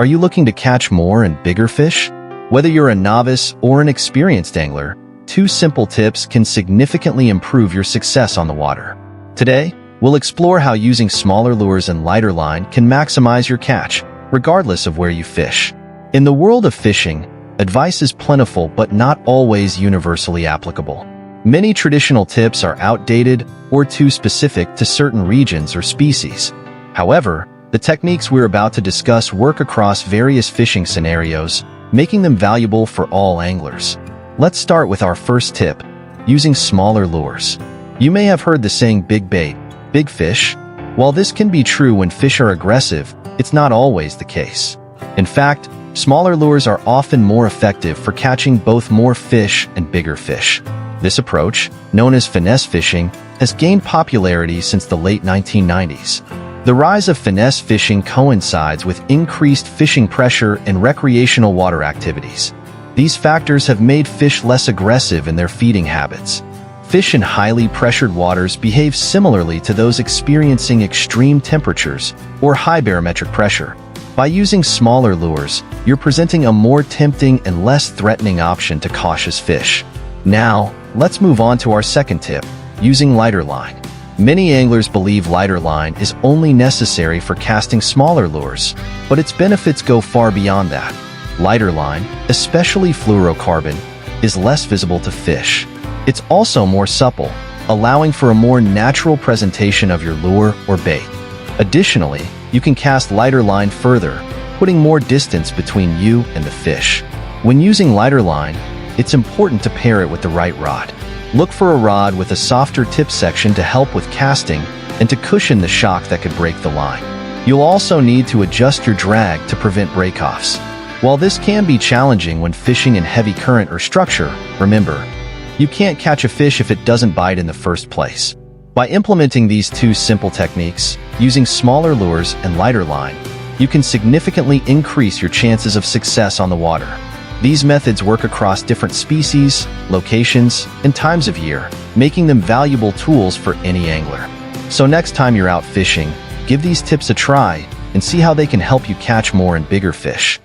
Are you looking to catch more and bigger fish? Whether you're a novice or an experienced angler, 2 simple tips can significantly improve your success on the water. Today, we'll explore how using smaller lures and lighter line can maximize your catch, regardless of where you fish. In the world of fishing, advice is plentiful but not always universally applicable. Many traditional tips are outdated or too specific to certain regions or species. However, the techniques we're about to discuss work across various fishing scenarios, making them valuable for all anglers. Let's start with our first tip, using smaller lures. You may have heard the saying big bait, big fish. While this can be true when fish are aggressive, it's not always the case. In fact, smaller lures are often more effective for catching both more fish and bigger fish. This approach, known as finesse fishing, has gained popularity since the late 1990s. The rise of finesse fishing coincides with increased fishing pressure and recreational water activities. These factors have made fish less aggressive in their feeding habits. Fish in highly pressured waters behave similarly to those experiencing extreme temperatures or high barometric pressure. By using smaller lures, you're presenting a more tempting and less threatening option to cautious fish. Now, let's move on to our second tip, using lighter line. Many anglers believe lighter line is only necessary for casting smaller lures, but its benefits go far beyond that. Lighter line, especially fluorocarbon, is less visible to fish. It's also more supple, allowing for a more natural presentation of your lure or bait. Additionally, you can cast lighter line further, putting more distance between you and the fish. When using lighter line, it's important to pair it with the right rod. Look for a rod with a softer tip section to help with casting and to cushion the shock that could break the line. You'll also need to adjust your drag to prevent breakoffs. While this can be challenging when fishing in heavy current or structure, remember, you can't catch a fish if it doesn't bite in the first place. By implementing these 2 simple techniques, using smaller lures and lighter line, you can significantly increase your chances of success on the water. These methods work across different species, locations, and times of year, making them valuable tools for any angler. So next time you're out fishing, give these tips a try and see how they can help you catch more and bigger fish.